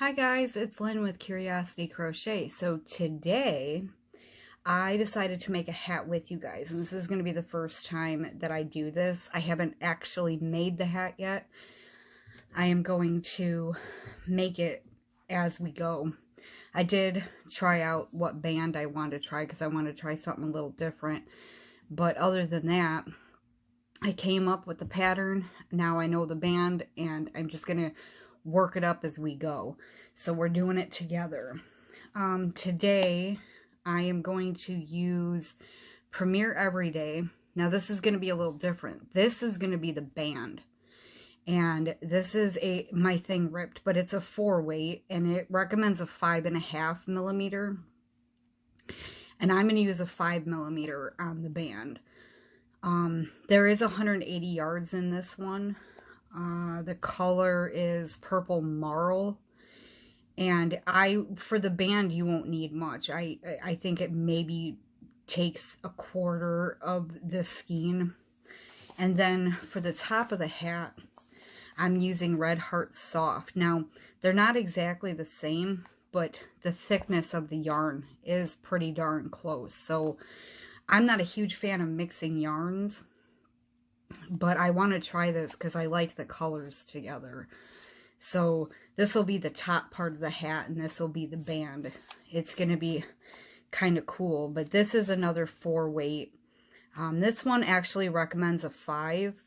Hi guys, it's Lynn with Curiosity Crochet. So today I decided to make a hat with you guys, and this is going to be the first time that I do this. I haven't actually made the hat yet. I am going to make it as we go. I did try out what band I wanted to try because I wanted to try something a little different. But other than that, I came up with the pattern. Now I know the band, and I'm just going to work it up as we go. So we're doing it together. Today I am going to use Premier Everyday. Now this is going to be a little different. This is going to be the band. And this is my thing ripped, but it's a 4-weight, and it recommends a 5.5 millimeter. And I'm going to use a 5 millimeter on the band. There is 180 yards in this one. The color is purple marl, and for the band you won't need much. I think it maybe takes a quarter of the skein. And then for the top of the hat, I'm using Red Heart Soft. Now they're not exactly the same, but the thickness of the yarn is pretty darn close. So I'm not a huge fan of mixing yarns, but I want to try this because I like the colors together. So this will be the top part of the hat, and this will be the band. It's going to be kind of cool, but this is another 4-weight. This one actually recommends a 5,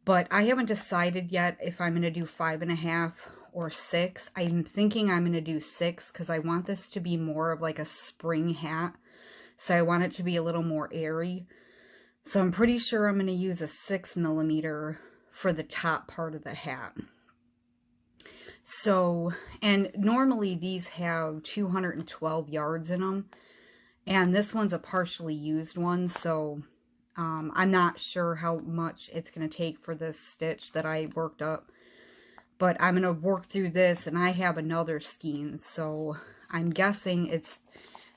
but I haven't decided yet if I'm going to do 5.5 or 6. I'm thinking I'm going to do 6 because I want this to be more of like a spring hat. So I want it to be a little more airy. So I'm pretty sure I'm going to use a 6 millimeter for the top part of the hat. So, and normally these have 212 yards in them. And this one's a partially used one. So I'm not sure how much it's going to take for this stitch that I worked up. But I'm going to work through this, and I have another skein. So I'm guessing it's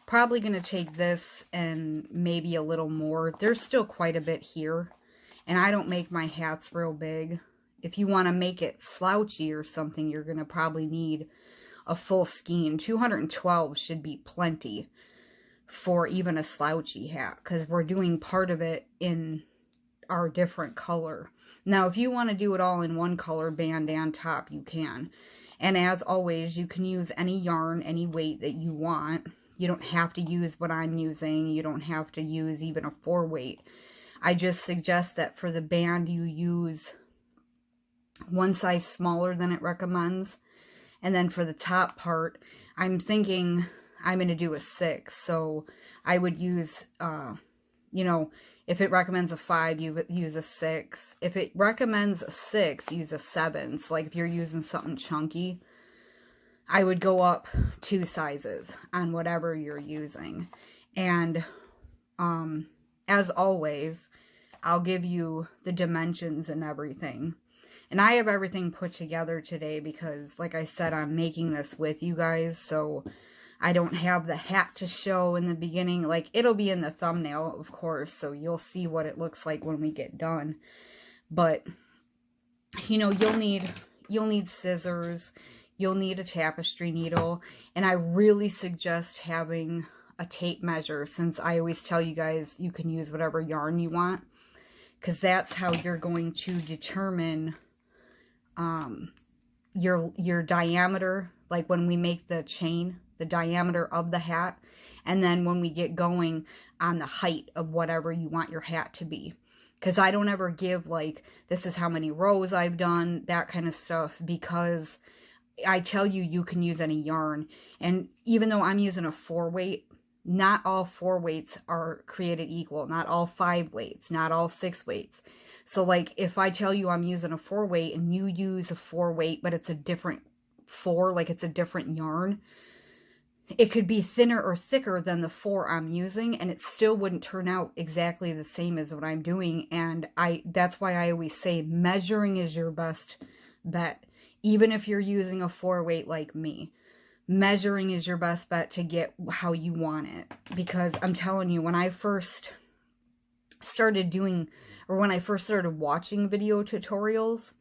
probably going to take this and maybe a little more. There's still quite a bit here, and I don't make my hats real big. If you want to make it slouchy or something, you're going to probably need a full skein. 212 should be plenty for even a slouchy hat, because we're doing part of it in our different color. Now, if you want to do it all in one color, band and top, you can. And as always, you can use any yarn, any weight that you want. You don't have to use what I'm using. You don't have to use even a 4-weight. I just suggest that for the band, you use one size smaller than it recommends. And then for the top part, I'm thinking I'm going to do a 6. So I would use, if it recommends a 5, you use a 6. If it recommends a 6, use a 7. So like if you're using something chunky, I would go up 2 sizes on whatever you're using. And as always, I'll give you the dimensions and everything. And I have everything put together today because, like I said, I'm making this with you guys. So I don't have the hat to show in the beginning. Like, it'll be in the thumbnail, of course. So you'll see what it looks like when we get done. But, you'll need scissors. You'll need a tapestry needle, and I really suggest having a tape measure, since I always tell you guys you can use whatever yarn you want, because that's how you're going to determine your diameter, like when we make the chain, the diameter of the hat, and then when we get going on the height of whatever you want your hat to be. Because I don't ever give, like, this is how many rows I've done, that kind of stuff, because I tell you, you can use any yarn. And even though I'm using a 4-weight, not all 4-weights are created equal. Not all 5-weights, not all 6-weights. So like if I tell you I'm using a 4-weight and you use a 4-weight, but it's a different 4, like it's a different yarn, it could be thinner or thicker than the 4 I'm using, and it still wouldn't turn out exactly the same as what I'm doing. And that's why I always say measuring is your best bet. Even if you're using a 4-weight like me, measuring is your best bet to get how you want it. Because I'm telling you, when I first started doing, or when I first started watching video tutorials,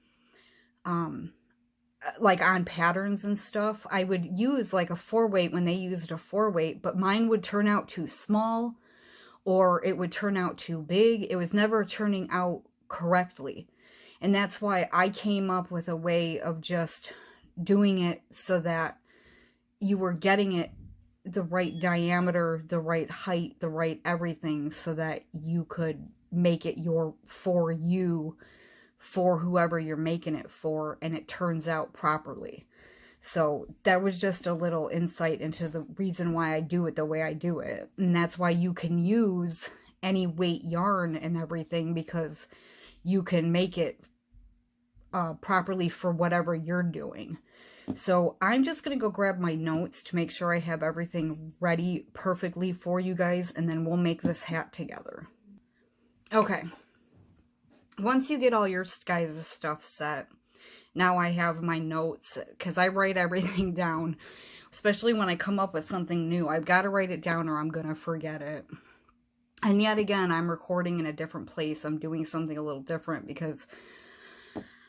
like on patterns and stuff, I would use like a 4-weight when they used a 4-weight, but mine would turn out too small or it would turn out too big. It was never turning out correctly. And that's why I came up with a way of just doing it so that you were getting it the right diameter, the right height, the right everything, so that you could make it for you, for whoever you're making it for, and it turns out properly. So that was just a little insight into the reason why I do it the way I do it. And that's why you can use any weight yarn and everything, because you can make it properly for whatever you're doing. So I'm just going to go grab my notes to make sure I have everything ready perfectly for you guys, and then we'll make this hat together. Okay. Once you get all your guys' stuff set, now I have my notes, because I write everything down, especially when I come up with something new. I've got to write it down or I'm going to forget it. And yet again, I'm recording in a different place. I'm doing something a little different because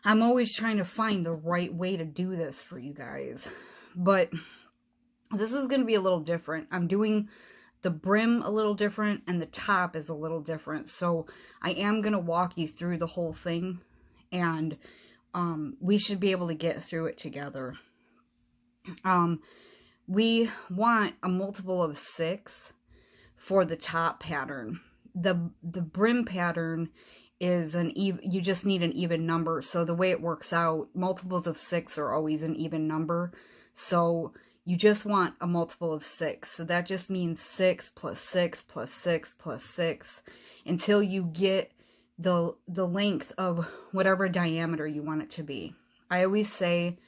I'm always trying to find the right way to do this for you guys. But this is going to be a little different. I'm doing the brim a little different, and the top is a little different. So I am going to walk you through the whole thing, and we should be able to get through it together. We want a multiple of 6 for the top pattern. The brim pattern is you just need an even number. So the way it works out, multiples of 6 are always an even number. So you just want a multiple of 6. So that just means 6 plus 6 plus 6 plus 6 until you get the length of whatever diameter you want it to be. I always say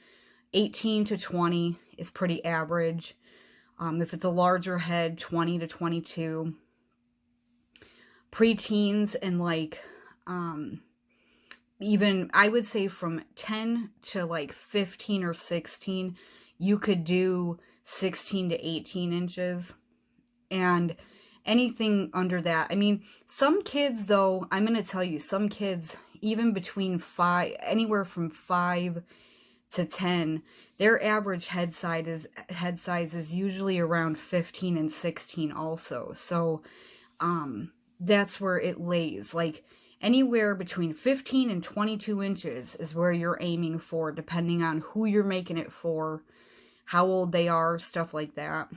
18 to 20 is pretty average. If it's a larger head, 20 to 22. Preteens and like even I would say from 10 to like 15 or 16, you could do 16 to 18 inches. And anything under that, I mean, some kids though, I'm going to tell you, some kids, even between anywhere from 5 to 10, their average head size is usually around 15 and 16 also. So that's where it lays. Like anywhere between 15 and 22 inches is where you're aiming for, depending on who you're making it for, how old they are, stuff like that.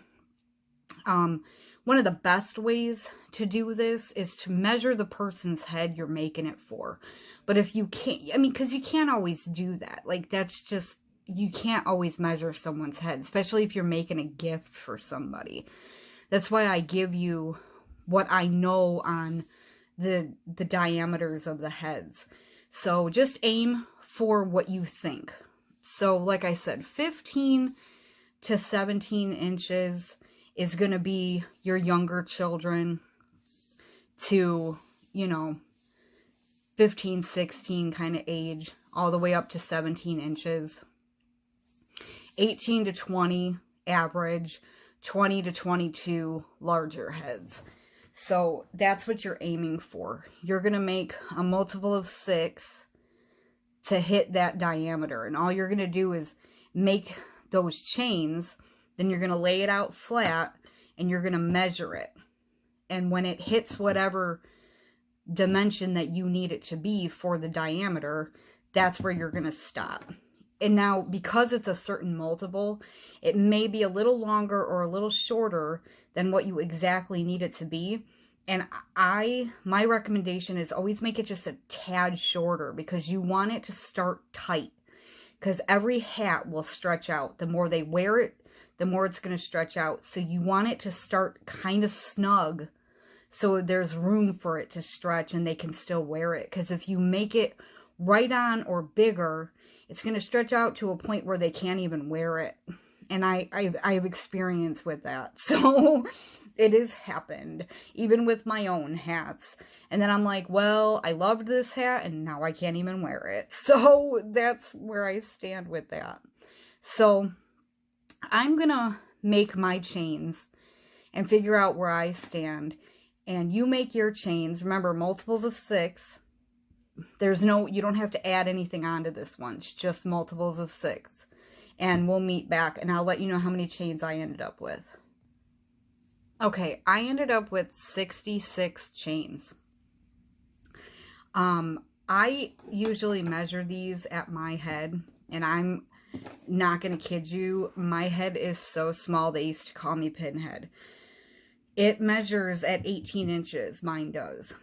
One of the best ways to do this is to measure the person's head you're making it for. But if you can't, I mean, because you can't always do that. Like, that's just, you can't always measure someone's head, especially if you're making a gift for somebody. That's why I give you what I know on the diameters of the heads. So just aim for what you think. So like I said, 15 to 17 inches is going to be your younger children to, you know, 15, 16 kind of age, all the way up to 17 inches. 18 to 20 average, 20 to 22 larger heads. So that's what you're aiming for. You're going to make a multiple of 6 to hit that diameter. And all you're going to do is make those chains. Then you're going to lay it out flat and you're going to measure it. And when it hits whatever dimension that you need it to be for the diameter, that's where you're going to stop. And now, because it's a certain multiple, it may be a little longer or a little shorter than what you exactly need it to be. And my recommendation is always make it just a tad shorter, because you want it to start tight. Because every hat will stretch out. The more they wear it, the more it's going to stretch out. So you want it to start kind of snug, so there's room for it to stretch and they can still wear it. Because if you make it right on or bigger, it's going to stretch out to a point where they can't even wear it. And I have experience with that. So it has happened, even with my own hats. And then I'm like, well, I loved this hat and now I can't even wear it. So that's where I stand with that. So I'm going to make my chains and figure out where I stand. And you make your chains. Remember, multiples of 6. You don't have to add anything onto this one. It's just multiples of 6. and we'll meet back and I'll let you know how many chains I ended up with. Okay, I ended up with 66 chains. I usually measure these at my head, and I'm not gonna kid you, my head is so small they used to call me Pinhead. It measures at 18 inches, mine does.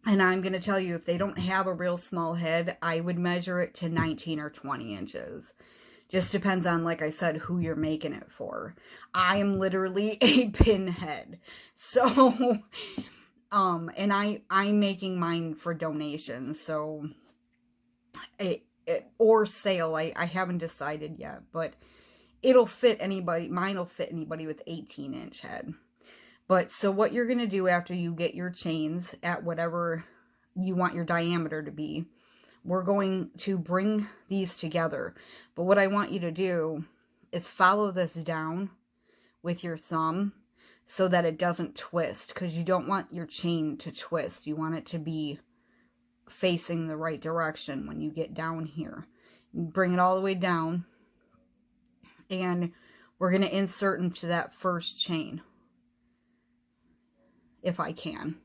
And I'm gonna tell you, if they don't have a real small head, I would measure it to 19 or 20 inches. Just depends on, like I said, who you're making it for. I am literally a pinhead. So, and I'm making mine for donations. So, or sale. I haven't decided yet, but it'll fit anybody. Mine will fit anybody with 18-inch head. But so what you're going to do after you get your chains at whatever you want your diameter to be, we're going to bring these together. But what I want you to do is follow this down with your thumb so that it doesn't twist, because you don't want your chain to twist. You want it to be facing the right direction when you get down here. You bring it all the way down, and we're going to insert into that first chain, if I can.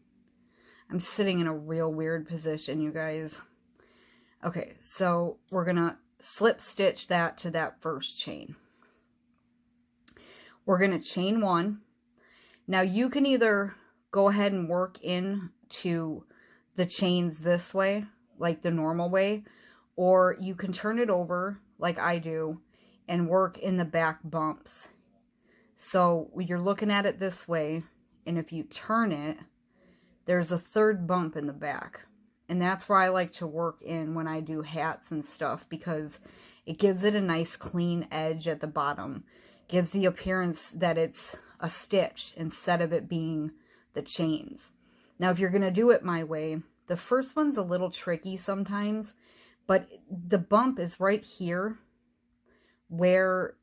I'm sitting in a real weird position, you guys. Okay, so we're going to slip stitch that to that first chain. We're going to chain one. Now you can either go ahead and work into the chains this way, like the normal way, or you can turn it over like I do and work in the back bumps. So you're looking at it this way, and if you turn it, there's a third bump in the back. And that's where I like to work in when I do hats and stuff, because it gives it a nice clean edge at the bottom. Gives the appearance that it's a stitch instead of it being the chains. Now, if you're going to do it my way, the first one's a little tricky sometimes, but the bump is right here where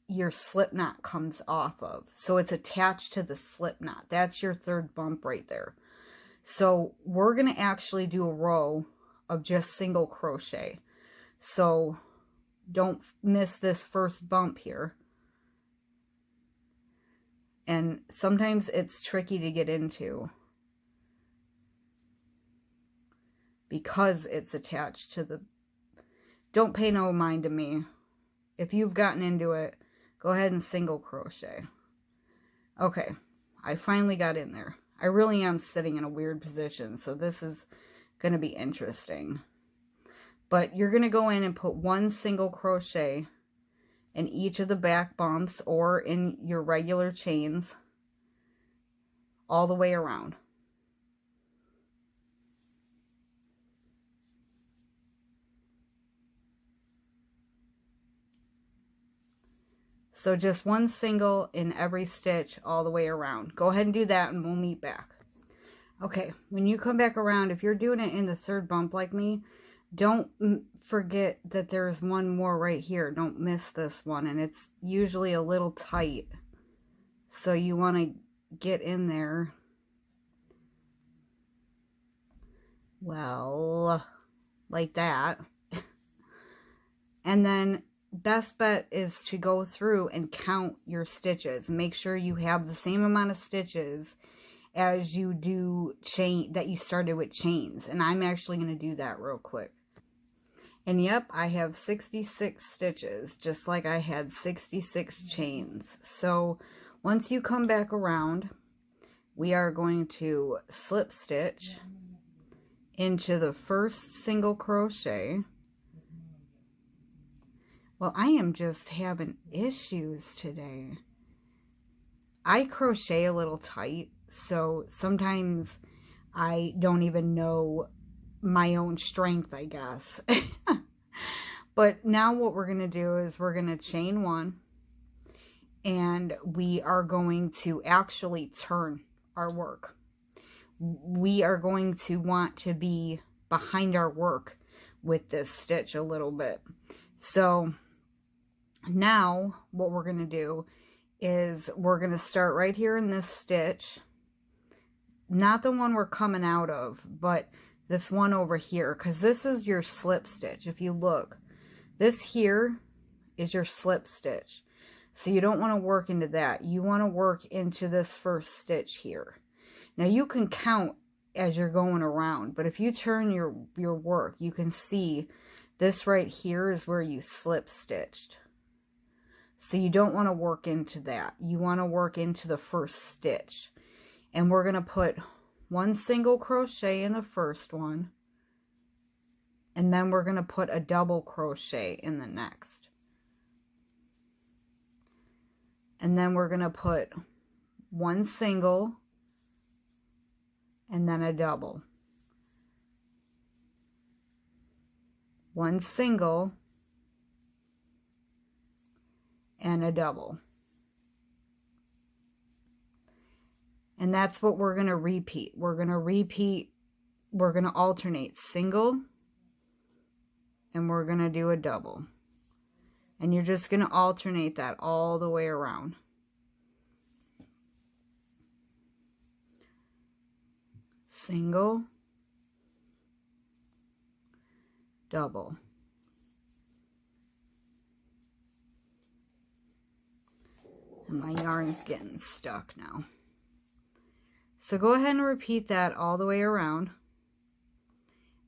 your slip knot comes off of. So it's attached to the slip knot. That's your third bump right there. So we're going to actually do a row of just single crochet. So don't miss this first bump here. And sometimes it's tricky to get into because it's attached to the... Don't pay no mind to me. If you've gotten into it, go ahead and single crochet. Okay, I finally got in there. I really am sitting in a weird position, so this is going to be interesting. But you're going to go in and put one single crochet in each of the back bumps or in your regular chains all the way around. So just one single in every stitch all the way around. Go ahead and do that and we'll meet back. Okay, when you come back around, if you're doing it in the third bump like me, don't forget that there's one more right here. Don't miss this one, and it's usually a little tight. So you want to get in there. Well, like that. And then best bet is to go through and count your stitches. Make sure you have the same amount of stitches as you do chain that you started with chains. And I'm actually going to do that real quick. And yep, I have 66 stitches, just like I had 66 chains. So once you come back around, we are going to slip stitch into the first single crochet. Well, I am just having issues today. I crochet a little tight, so sometimes I don't even know my own strength, I guess. But now what we're going to do is we're going to chain one, and we are going to actually turn our work. We are going to want to be behind our work with this stitch a little bit. So now what we're going to do is we're going to start right here in this stitch, not the one we're coming out of, but this one over here, because this is your slip stitch. If you look, this here is your slip stitch. So you don't want to work into that. You want to work into this first stitch here. Now you can count as you're going around, but if you turn your work, you can see this right here is where you slip stitched. So you don't want to work into that. You want to work into the first stitch. And we're going to put one single crochet in the first one. And then we're going to put a double crochet in the next. And then we're going to put one single and then a double. One single and a double. And that's what we're going to repeat. We're going to alternate single and we're going to do a double. And you're just going to alternate that all the way around. Single, double. And my yarn's getting stuck now. So go ahead and repeat that all the way around.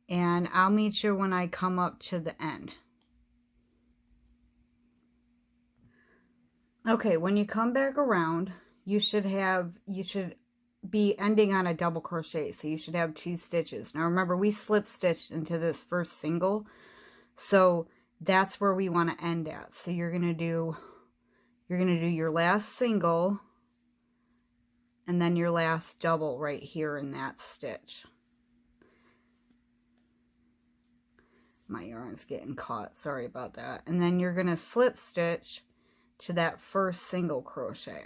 And I'll meet you when I come up to the end. Okay, when you come back around, you should be ending on a double crochet. So you should have 2 stitches. Now remember, we slip stitched into this first single. So that's where we want to end at. So you're going to do your last single and then your last double right here in that stitch. My yarn's getting caught, sorry about that. And then you're going to slip stitch to that first single crochet.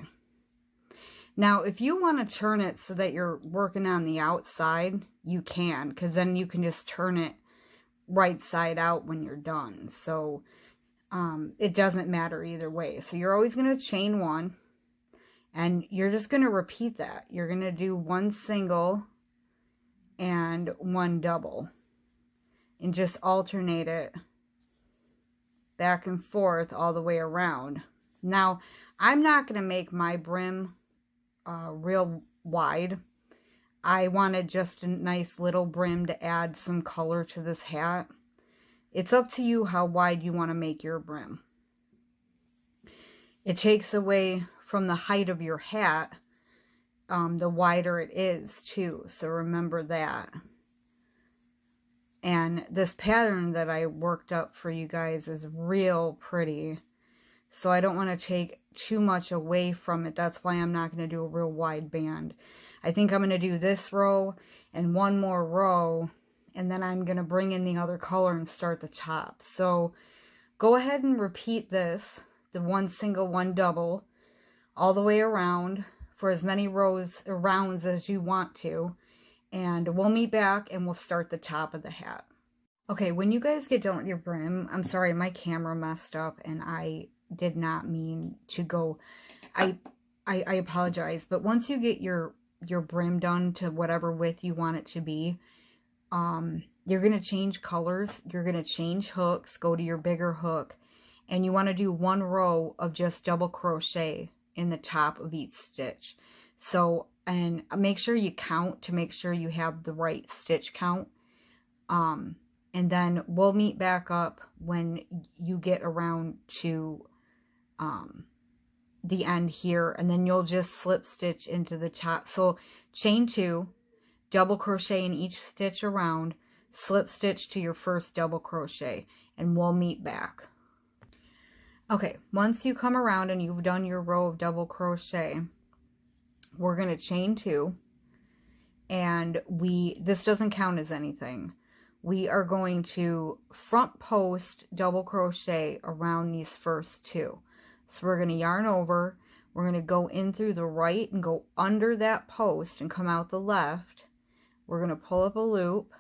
Now, if you want to turn it so that you're working on the outside, you can, because then you can just turn it right side out when you're done. So it doesn't matter either way. So you're always going to chain 1, and you're just going to repeat that. You're going to do 1 single and 1 double, and just alternate it back and forth all the way around. Now, I'm not going to make my brim real wide. I wanted just a nice little brim to add some color to this hat. It's up to you how wide you want to make your brim. It takes away from the height of your hat, the wider it is too. So remember that. And this pattern that I worked up for you guys is real pretty. So I don't want to take too much away from it. That's why I'm not going to do a real wide band. I think I'm going to do this row and 1 more row, and then I'm going to bring in the other color and start the top. So go ahead and repeat this, the 1 single, 1 double, all the way around for as many rows or rounds as you want to. And we'll meet back and we'll start the top of the hat. Okay, when you guys get done with your brim, I'm sorry, my camera messed up and I did not mean to go. I apologize, but once you get your brim done to whatever width you want it to be, you're going to change colors, you're going to change hooks, go to your bigger hook, and you want to do 1 row of just double crochet in the top of each stitch. So, and make sure you count to make sure you have the right stitch count. And then we'll meet back up when you get around to the end here, and then you'll just slip stitch into the top. So chain 2, double crochet in each stitch around, slip stitch to your first double crochet, and we'll meet back. Okay, once you come around and you've done your row of double crochet, we're going to chain 2, and this doesn't count as anything. We are going to front post double crochet around these first 2. So we're going to yarn over, we're going to go in through the right and go under that post and come out the left. We're going to pull up a loop.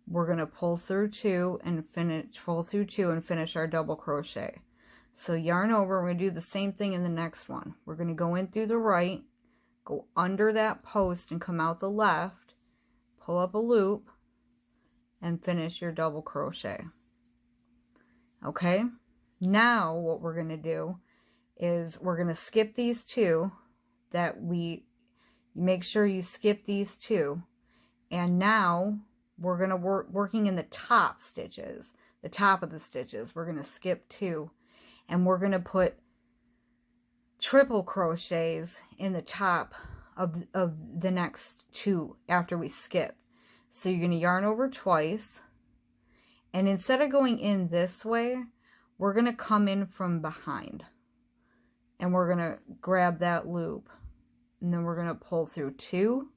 We're going to pull through 2 and finish our double crochet. So yarn over, we're going to do the same thing in the next one. We're going to go in through the right, go under that post and come out the left, pull up a loop, and finish your double crochet. Okay, now what we're going to do is we're going to skip these two make sure you skip these two, and now we're going to working in the top stitches, the top of the stitches. We're going to skip two, and we're going to put triple crochets in the top of the next two after we skip. So you're going to yarn over twice, and instead of going in this way, we're going to come in from behind, and we're going to grab that loop, and then we're going to pull through two,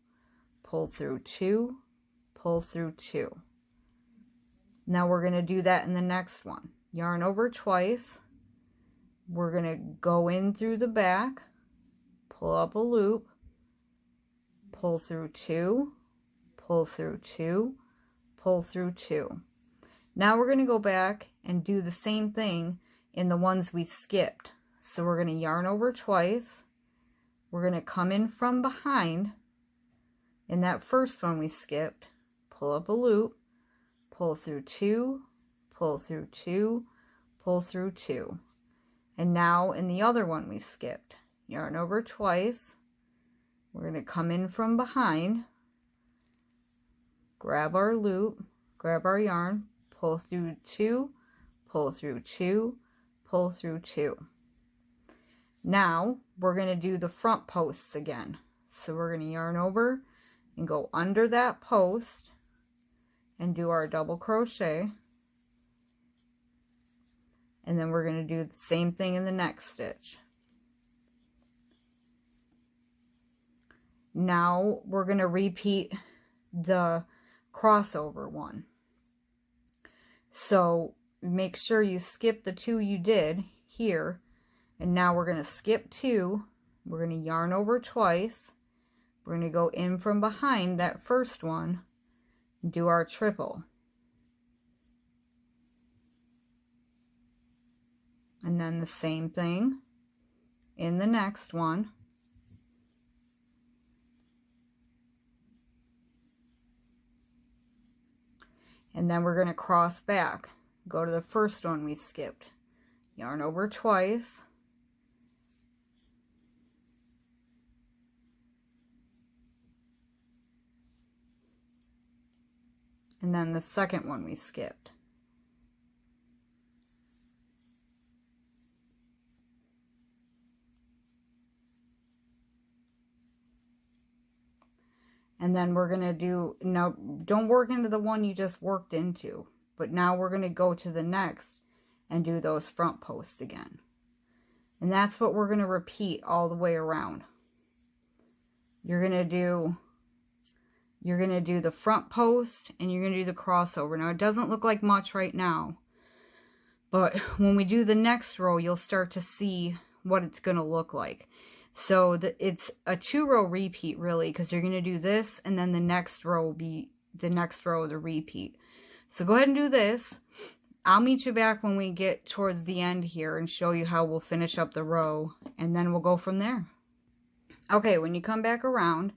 pull through two, pull through two. Now we're going to do that in the next one. Yarn over twice. We're going to go in through the back, pull up a loop, pull through two, pull through two, pull through two. Now we're going to go back and do the same thing in the ones we skipped. So we're going to yarn over twice. We're going to come in from behind. In that first one we skipped, pull up a loop, pull through two, pull through two, pull through two. And now in the other one we skipped, yarn over twice. We're going to come in from behind, grab our loop, grab our yarn, pull through two, pull through two, pull through two. Now we're going to do the front posts again. So we're going to yarn over and go under that post and do our double crochet. And then we're going to do the same thing in the next stitch. Now we're going to repeat the crossover one. So make sure you skip the two you did here. And now we're going to skip two. We're going to yarn over twice. We're going to go in from behind that first one and do our triple. And then the same thing in the next one. And then we're going to cross back. Go to the first one we skipped. Yarn over twice. And then the second one we skipped. And then we're going to do, now don't work into the one you just worked into, but now we're going to go to the next and do those front posts again. And that's what we're going to repeat all the way around. You're going to do the front post and you're going to do the crossover. Now it doesn't look like much right now, but when we do the next row, you'll start to see what it's going to look like. So it's a 2-row repeat really, because you're going to do this and then the next row will be the next row of the repeat. So go ahead and do this. I'll meet you back when we get towards the end here and show you how we'll finish up the row, and then we'll go from there. Okay, when you come back around,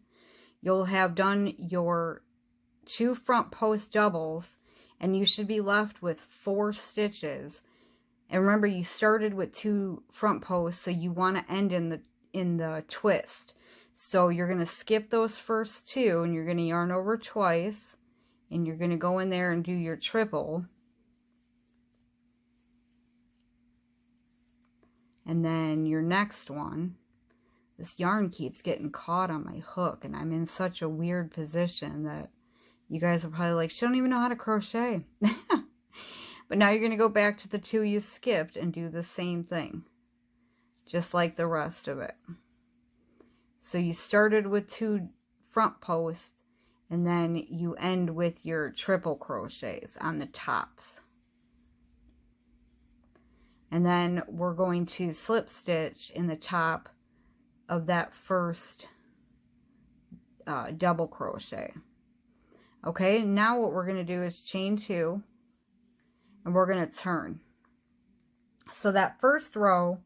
you'll have done your 2 front post doubles and you should be left with 4 stitches. And remember, you started with 2 front posts, so you want to end in the twist. So you're going to skip those first 2 and you're going to yarn over twice and you're going to go in there and do your triple. And then your next one, this yarn keeps getting caught on my hook and I'm in such a weird position that you guys are probably like, she don't even know how to crochet. But now you're going to go back to the 2 you skipped and do the same thing, just like the rest of it. So you started with 2 front posts and then you end with your triple crochets on the tops. And then we're going to slip stitch in the top of that first double crochet. Okay, now what we're going to do is chain 2 and we're going to turn. So that first row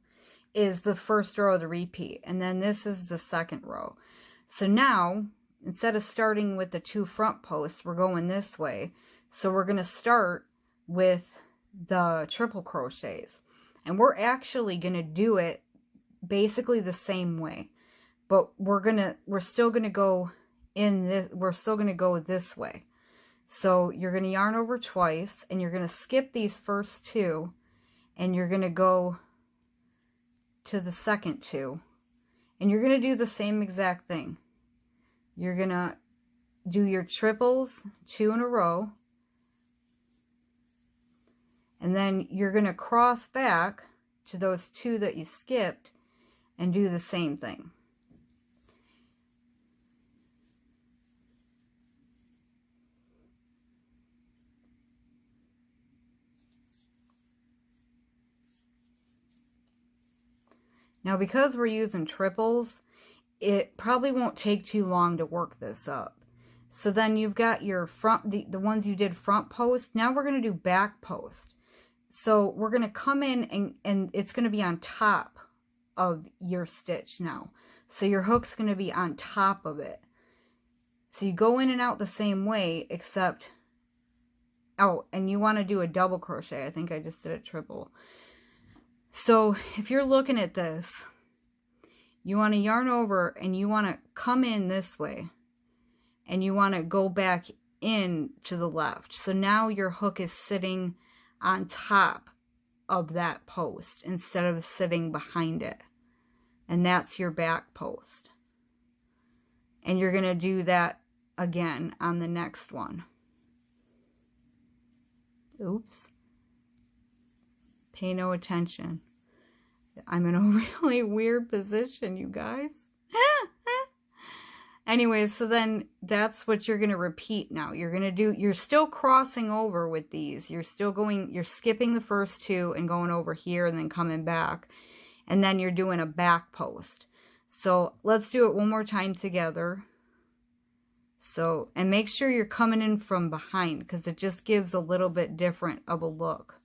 is the first row of the repeat, and then this is the second row. So now, instead of starting with the 2 front posts, we're going this way. So we're going to start with the triple crochets. And we're actually going to do it basically the same way, but we're still going to go in this, we're still going to go this way. So you're going to yarn over twice, and you're going to skip these first two, and you're going to go to the second two, and you're going to do the same exact thing. You're going to do your triples, 2 in a row, and then you're going to cross back to those 2 that you skipped and do the same thing. Now, because we're using triples, it probably won't take too long to work this up. So then you've got your front, the ones you did front post. Now we're going to do back post. So we're going to come in and it's going to be on top of your stitch now. So your hook's going to be on top of it. So you go in and out the same way, except, oh, and you want to do a double crochet. I think I just did a triple. So if you're looking at this, you want to yarn over and you want to come in this way, and you want to go back in to the left. So now your hook is sitting on top of that post instead of sitting behind it. And that's your back post. And you're going to do that again on the next one. Oops. Pay no attention. I'm in a really weird position, you guys. Anyway, so then that's what you're going to repeat now. You're going to do, you're still crossing over with these. You're still going, you're skipping the first 2 and going over here and then coming back. And then you're doing a back post. So let's do it one more time together. So, and make sure you're coming in from behind, because it just gives a little bit different of a look.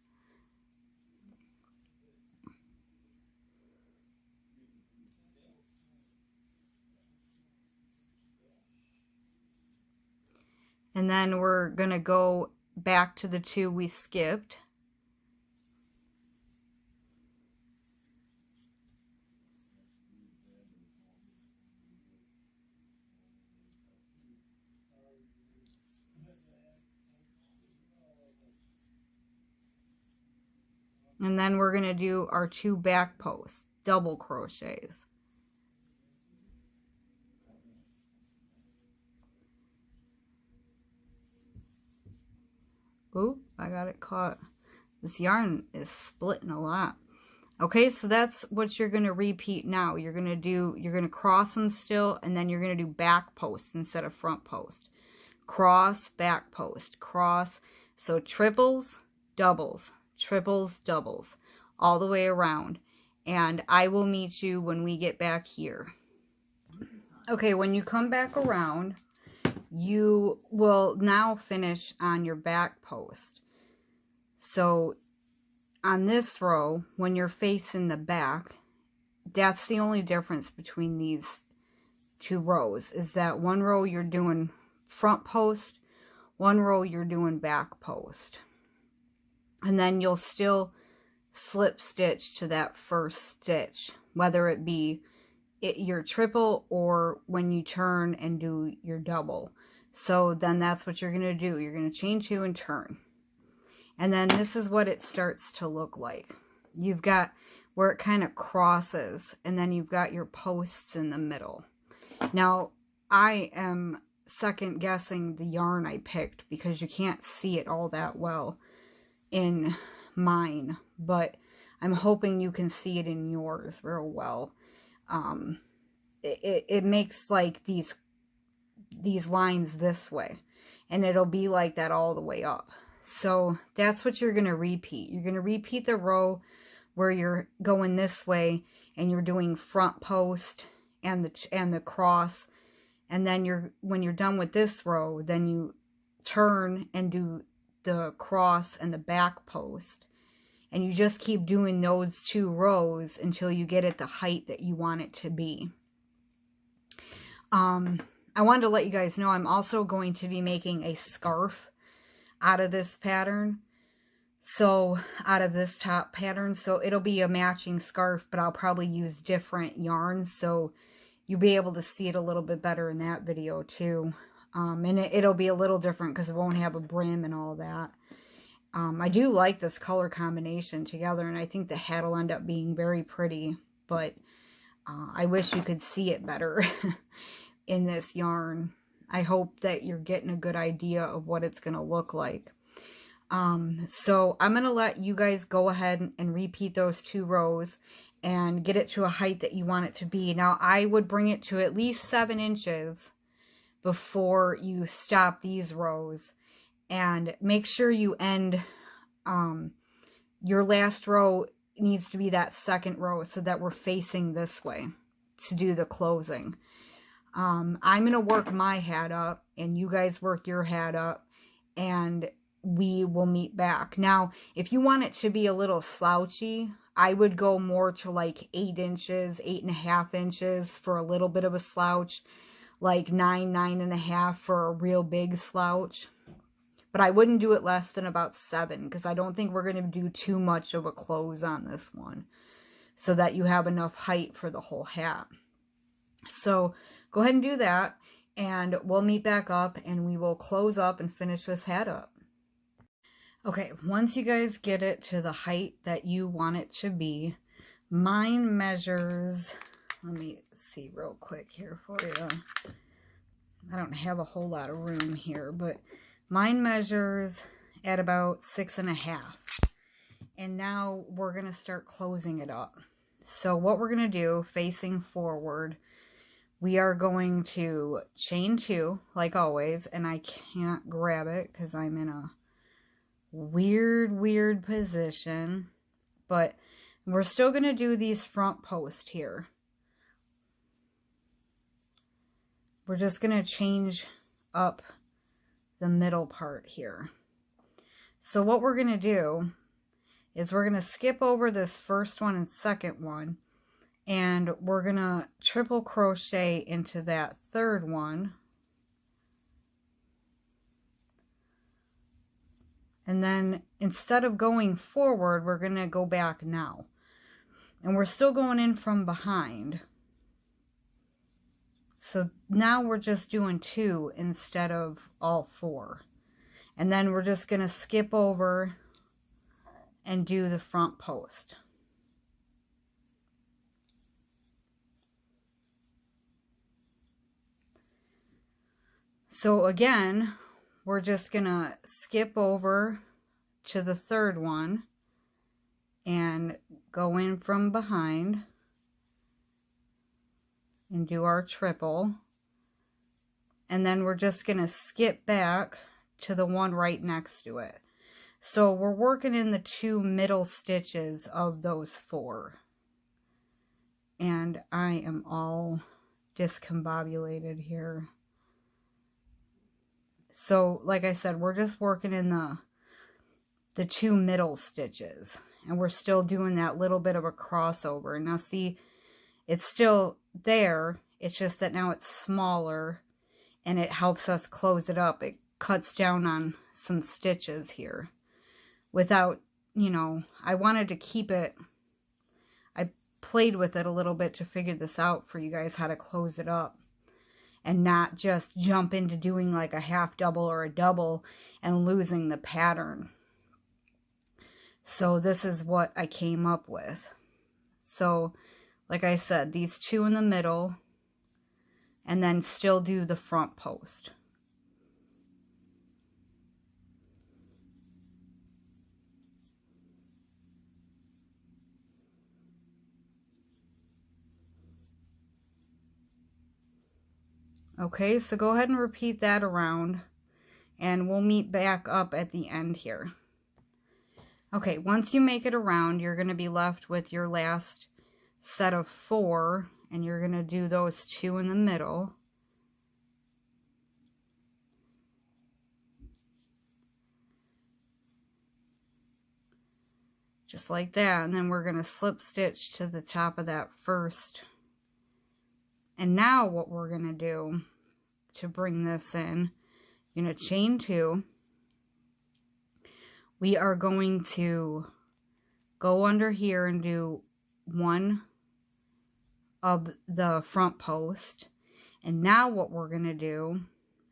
And then we're going to go back to the 2 we skipped. And then we're going to do our 2 back posts, double crochets. Oop, I got it caught. This yarn is splitting a lot. Okay, so that's what you're going to repeat now. You're going to cross them still, and then you're going to do back posts instead of front post. Cross, back post, cross. So triples, doubles, triples, doubles, all the way around. And I will meet you when we get back here. Okay, when you come back around, you will now finish on your back post. So on this row, when you're facing the back, that's the only difference between these 2 rows, is that one row you're doing front post, one row you're doing back post. And then you'll still slip stitch to that first stitch, whether it be your triple or when you turn and do your double. So then that's what you're going to do. You're going to chain 2 and turn. And then this is what it starts to look like. You've got where it kind of crosses, and then you've got your posts in the middle. Now, I am second guessing the yarn I picked because you can't see it all that well in mine, but I'm hoping you can see it in yours real well. It makes like these lines this way, and it'll be like that all the way up. So that's what you're going to repeat. You're going to repeat the row where you're going this way and you're doing front post and the cross, and then when you're done with this row, then you turn and do the cross and the back post, and you just keep doing those 2 rows until you get it the height that you want it to be. I wanted to let you guys know I'm also going to be making a scarf out of this pattern. So out of this top pattern, so it'll be a matching scarf, but I'll probably use different yarns, so you'll be able to see it a little bit better in that video too. And it'll be a little different because it won't have a brim and all that. I do like this color combination together, and I think the hat will end up being very pretty, but I wish you could see it better in this yarn. I hope that you're getting a good idea of what it's going to look like. So I'm going to let you guys go ahead and repeat those 2 rows and get it to a height that you want it to be. Now, I would bring it to at least 7 inches before you stop these rows, and make sure you end, your last row needs to be that second row so that we're facing this way to do the closing. I'm going to work my hat up and you guys work your hat up, and we will meet back. Now, if you want it to be a little slouchy, I would go more to like 8 inches, 8.5 inches for a little bit of a slouch, like 9, 9.5 for a real big slouch. But I wouldn't do it less than about 7 because I don't think we're going to do too much of a close on this one, so that you have enough height for the whole hat. So go ahead and do that, and we'll meet back up and we will close up and finish this hat up. Okay, once you guys get it to the height that you want it to be, mine measures, let me see real quick here for you. I don't have a whole lot of room here, but mine measures at about 6.5. And now we're going to start closing it up. So what we're going to do, facing forward, we are going to chain 2, like always, and I can't grab it because I'm in a weird position, but we're still going to do these front posts here. We're just going to change up the middle part here. So what we're going to do is we're going to skip over this first one and second one, and we're going to triple crochet into that third one. And then instead of going forward, we're going to go back now. And we're still going in from behind. So now we're just doing 2 instead of all 4. And then we're just going to skip over and do the front post. So again, we're just going to skip over to the third one and go in from behind and do our triple, and then we're just going to skip back to the one right next to it. So we're working in the 2 middle stitches of those 4, and I am all discombobulated here. So like I said, we're just working in the 2 middle stitches, and we're still doing that little bit of a crossover. Now see, it's still there, it's just that now it's smaller and it helps us close it up. It cuts down on some stitches here without, you know, I wanted to keep it, I played with it a little bit to figure this out for you guys, how to close it up and not just jump into doing like a half double or a double and losing the pattern. So this is what I came up with. So like I said, these 2 in the middle, and then still do the front post. Okay, so go ahead and repeat that around, and we'll meet back up at the end here. Okay, once you make it around, you're going to be left with your last set of 4, and you're going to do those 2 in the middle. Just like that, and then we're going to slip stitch to the top of that first. And now what we're going to do to bring this in, you're going to chain 2. we are going to go under here and do one of the front post. And now what we're going to do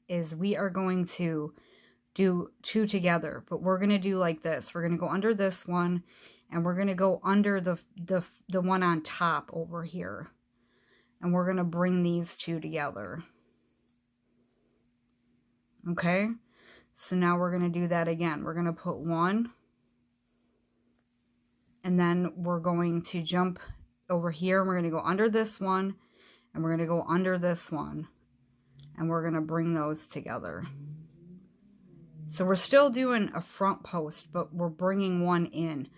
is we are going to do 2 together, but we're going to do like this. We're going to go under this one, and we're going to go under the one on top over here. And we're going to bring these 2 together. Okay? So now we're going to do that again. We're going to put 1, and then we're going to jump over here, and we're going to go under this one, and we're going to go under this one, and we're going to bring those together. So we're still doing a front post, but we're bringing 1 in.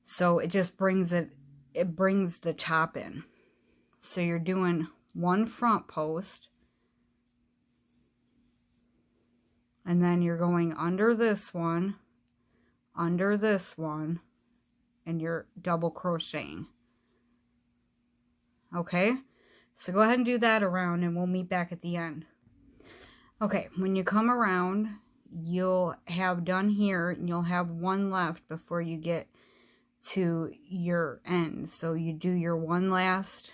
So it just brings it brings the top in. So you're doing 1 front post, and then you're going under this one, and you're double crocheting. Okay? So go ahead and do that around, and we'll meet back at the end. Okay, when you come around, you'll have done here, and you'll have 1 left before you get to your end. So you do your 1 last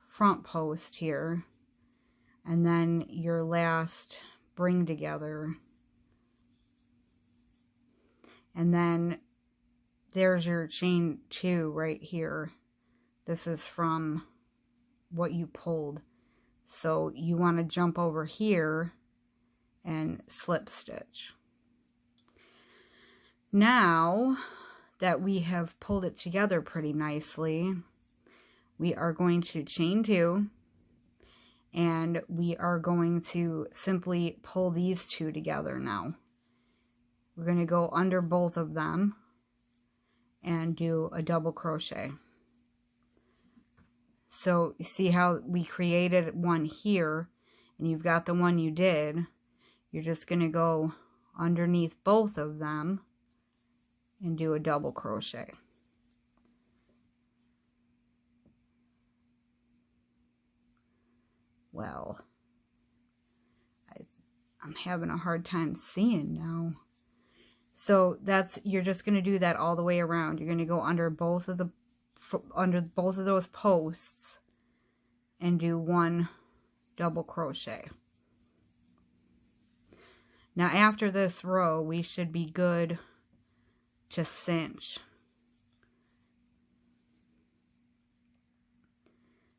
front post here, and then your last bring together, and then there's your chain 2 right here. This is from what you pulled. So you want to jump over here and slip stitch. Now that we have pulled it together pretty nicely, we are going to chain 2, and we are going to simply pull these 2 together now. We're going to go under both of them and do a double crochet. So you see how we created 1 here, and you've got the one you did. You're just going to go underneath both of them and do a double crochet. Well, I'm having a hard time seeing now. So you're just going to do that all the way around. You're going to go under both of those posts and do 1 double crochet. Now after this row, we should be good to cinch.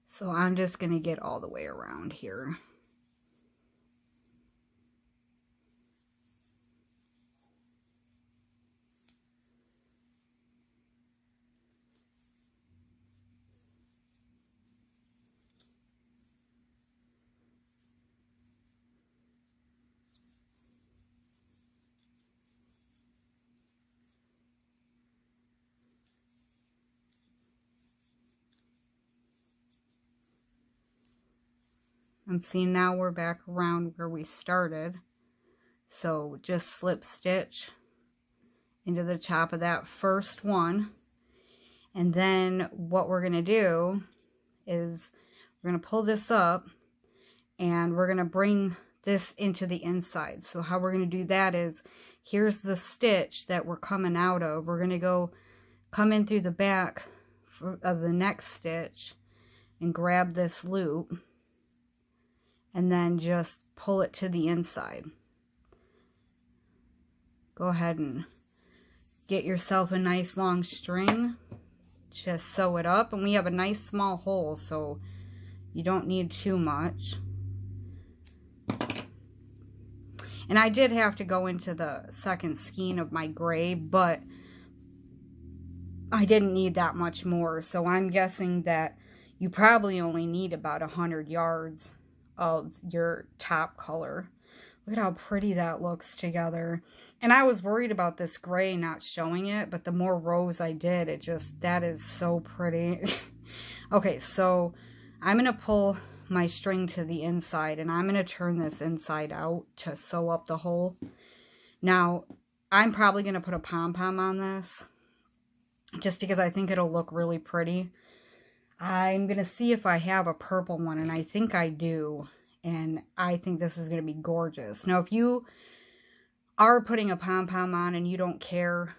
So I'm just going to get all the way around here. And see, now we're back around where we started. So just slip stitch into the top of that first one. And then what we're going to do is we're going to pull this up, and we're going to bring this into the inside. So how we're going to do that is, here's the stitch that we're coming out of. We're going to come in through the back of the next stitch and grab this loop, and then just pull it to the inside. Go ahead and get yourself a nice long string. Just sew it up, and we have a nice small hole, so you don't need too much. And I did have to go into the second skein of my gray, but I didn't need that much more, so I'm guessing that you probably only need about 100 yards of your top color. Look at how pretty that looks together. And I was worried about this gray not showing it, but the more rows I did, that is so pretty. Okay, so I'm going to pull my string to the inside, and I'm going to turn this inside out to sew up the hole. Now, I'm probably going to put a pom-pom on this, just because I think it'll look really pretty. I'm going to see if I have a purple one, and I think I do. And I think this is going to be gorgeous. Now, if you are putting a pom-pom on and you don't care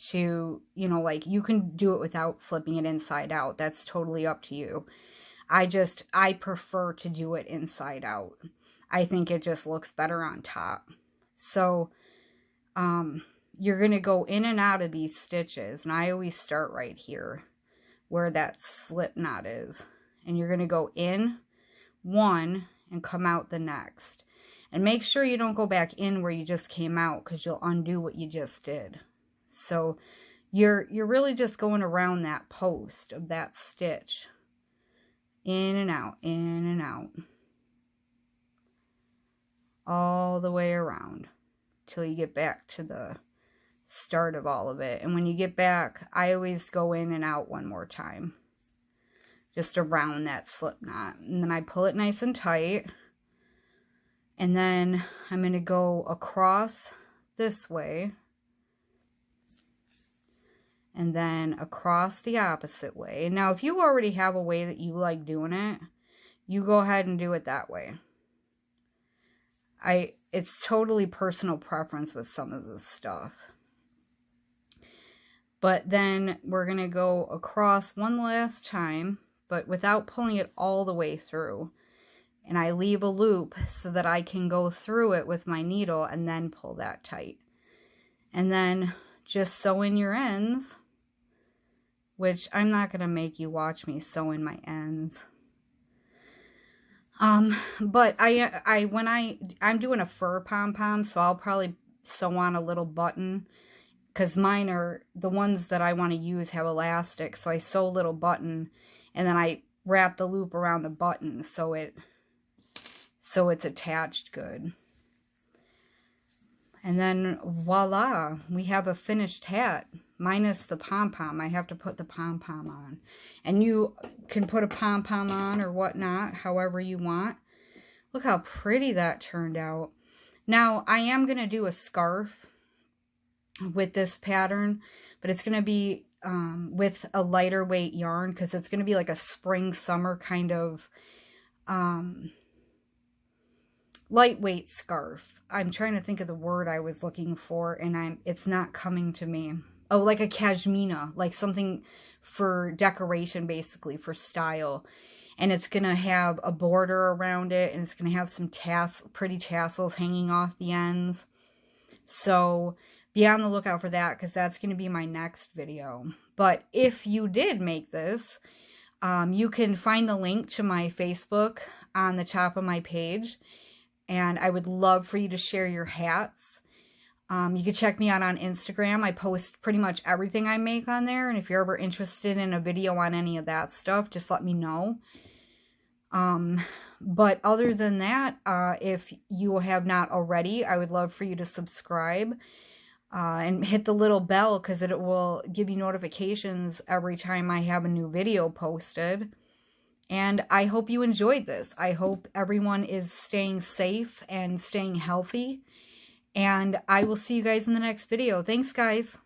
to, you know, like, you can do it without flipping it inside out. That's totally up to you. I prefer to do it inside out. I think it just looks better on top. So, you're going to go in and out of these stitches. And I always start right here where that slip knot is. And you're going to go in one and come out the next. And make sure you don't go back in where you just came out, because you'll undo what you just did. So you're really just going around that post of that stitch. In and out, in and out. All the way around till you get back to the start of all of it. And when you get back, I always go in and out one more time. Just around that slip knot. And then I pull it nice and tight. And then I'm going to go across this way. And then across the opposite way. Now, if you already have a way that you like doing it, you go ahead and do it that way. It's totally personal preference with some of this stuff. But then we're going to go across one last time, but without pulling it all the way through. And I leave a loop so that I can go through it with my needle and then pull that tight. And then just sew in your ends, which I'm not going to make you watch me sew in my ends. But I'm doing a fur pom-pom, so I'll probably sew on a little button, because mine are, the ones that I want to use have elastic, so I sew a little button, and then I wrap the loop around the button so it's attached good. And then voila, we have a finished hat, minus the pom-pom. I have to put the pom-pom on. And you can put a pom-pom on or whatnot, however you want. Look how pretty that turned out. Now, I am going to do a scarf with this pattern, but it's going to be with a lighter weight yarn, because it's going to be like a spring-summer kind of lightweight scarf. I'm trying to think of the word I was looking for, and it's not coming to me. Oh, like a cashmere, like something for decoration, basically, for style. And it's going to have a border around it, and it's going to have some pretty tassels hanging off the ends. So be on the lookout for that, because that's going to be my next video. But if you did make this, you can find the link to my Facebook on the top of my page. And I would love for you to share your hats. You can check me out on Instagram. I post pretty much everything I make on there. And if you're ever interested in a video on any of that stuff, just let me know. But other than that, if you have not already, I would love for you to subscribe and hit the little bell, because it will give you notifications every time I have a new video posted. And I hope you enjoyed this. I hope everyone is staying safe and staying healthy. And I will see you guys in the next video. Thanks, guys.